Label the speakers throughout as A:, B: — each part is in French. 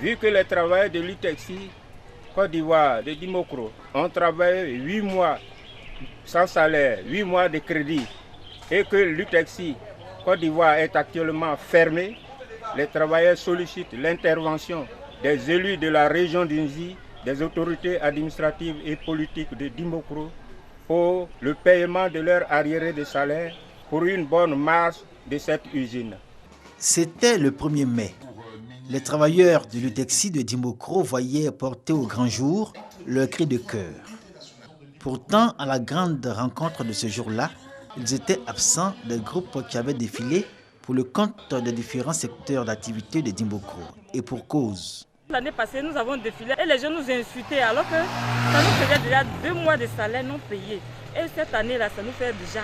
A: Vu que les travailleurs de l'UTEXI, Côte d'Ivoire, de Dimokro, ont travaillé 8 mois sans salaire, 8 mois de crédit, et que l'UTEXI, Côte d'Ivoire, est actuellement fermé, les travailleurs sollicitent l'intervention des élus de la région d'Unzi, des autorités administratives et politiques de Dimokro pour le paiement de leur arriéré de salaire pour une bonne marche de cette usine.
B: C'était le 1er mai. Les travailleurs de l'UTEXI de Dimokro voyaient porter au grand jour leur cri de cœur. Pourtant, à la grande rencontre de ce jour-là, ils étaient absents des groupes qui avaient défilé pour le compte des différents secteurs d'activité de Dimokro. Et pour cause.
C: L'année passée, nous avons défilé et les gens nous insultaient alors que ça nous faisait déjà 2 mois de salaire non payé. Et cette année-là, ça nous fait déjà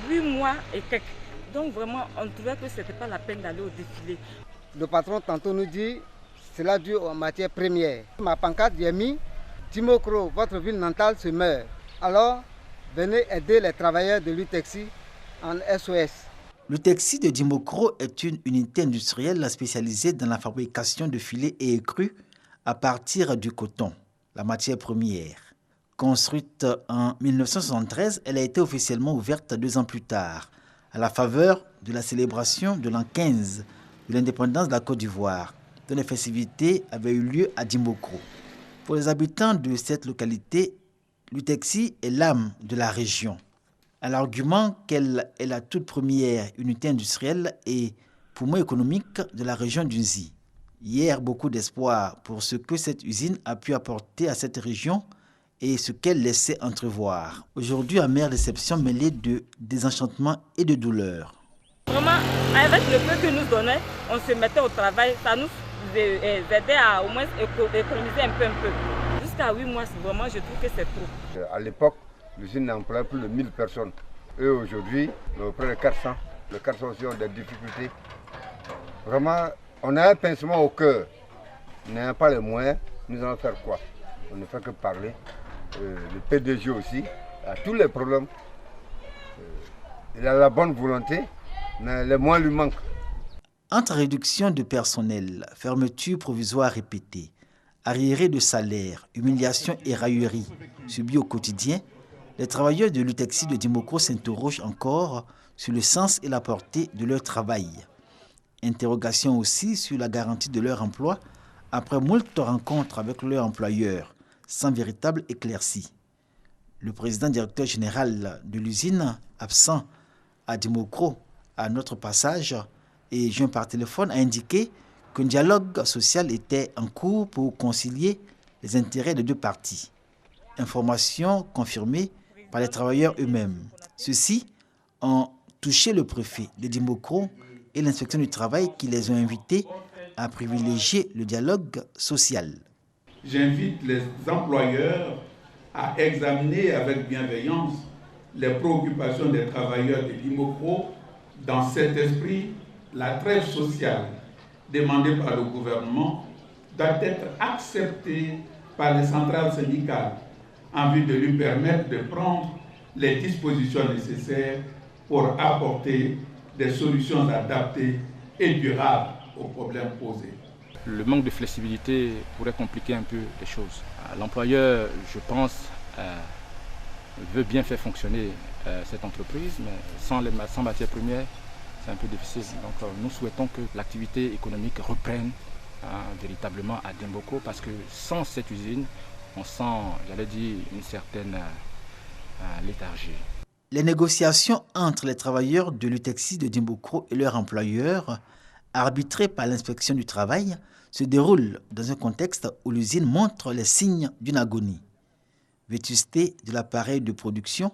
C: 8 mois et quelques. Donc vraiment, on trouvait que ce n'était pas la peine d'aller au défilé.
D: Le patron tantôt nous dit, cela dû aux matières premières. Ma pancarte, j'ai mis, Dimokro, votre ville natale se meurt. Alors, venez aider les travailleurs de l'UTEXI en SOS.
B: L'UTEXI de Dimokro est une unité industrielle spécialisée dans la fabrication de filets et écrus à partir du coton, la matière première. Construite en 1973, elle a été officiellement ouverte 2 ans plus tard, à la faveur de la célébration de l'an 15 de l'indépendance de la Côte d'Ivoire, dont les festivités avaient eu lieu à Dimokro. Pour les habitants de cette localité, l'UTEXI est l'âme de la région. À l'argument qu'elle est la toute première unité industrielle et poumon économique de la région d'Unzi. Hier, beaucoup d'espoir pour ce que cette usine a pu apporter à cette région et ce qu'elle laissait entrevoir. Aujourd'hui, amère déception mêlée de désenchantement et de douleur.
C: Vraiment, avec le peu que nous donnait, on se mettait au travail, ça nous aidait à au moins économiser un peu. Jusqu'à 8 mois, vraiment, je trouve que c'est trop.
E: À l'époque, l'usine employait plus de 1000 personnes. Et aujourd'hui, près de 400. Les 400 aussi ont des difficultés. Vraiment, on a un pincement au cœur. Nous n'avons pas les moyens, nous allons faire quoi? On ne fait que parler. Le PDG aussi a tous les problèmes. Il a la bonne volonté, mais les moyens lui manquent.
B: Entre réduction de personnel, fermeture provisoire répétée, arriérés de salaire, humiliation et raillerie subies au quotidien, les travailleurs de l'UTEXI de Dimokro s'interrogent encore sur le sens et la portée de leur travail. Interrogation aussi sur la garantie de leur emploi après moult rencontres avec leur employeur, sans véritable éclaircie. Le président directeur général de l'usine, absent à Dimokro à notre passage et joint par téléphone, a indiqué qu'un dialogue social était en cours pour concilier les intérêts des 2 parties. Information confirmée par les travailleurs eux-mêmes. Ceux-ci ont touché le préfet de Dimokro et l'inspection du travail qui les ont invités à privilégier le dialogue social.
F: J'invite les employeurs à examiner avec bienveillance les préoccupations des travailleurs de Dimokro. Dans cet esprit, la trêve sociale demandée par le gouvernement doit être acceptée par les centrales syndicales en vue de lui permettre de prendre les dispositions nécessaires pour apporter des solutions adaptées et durables aux problèmes posés.
A: Le manque de flexibilité pourrait compliquer un peu les choses. L'employeur, je pense, veut bien faire fonctionner cette entreprise, mais sans matières premières, c'est un peu difficile. Donc nous souhaitons que l'activité économique reprenne véritablement à Dimokro, parce que sans cette usine, on sent, j'allais dire, une certaine léthargie.
B: Les négociations entre les travailleurs de l'UTEXI de Dimokro et leur employeur, arbitrées par l'inspection du travail, se déroulent dans un contexte où l'usine montre les signes d'une agonie. Vétusté de l'appareil de production,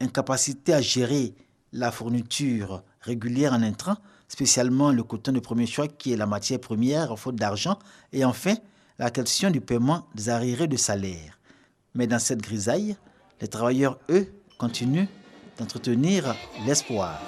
B: incapacité à gérer la fourniture régulière en intrants, spécialement le coton de premier choix qui est la matière première faute d'argent, et enfin la question du paiement des arriérés de salaire. Mais dans cette grisaille, les travailleurs, eux, continuent d'entretenir l'espoir.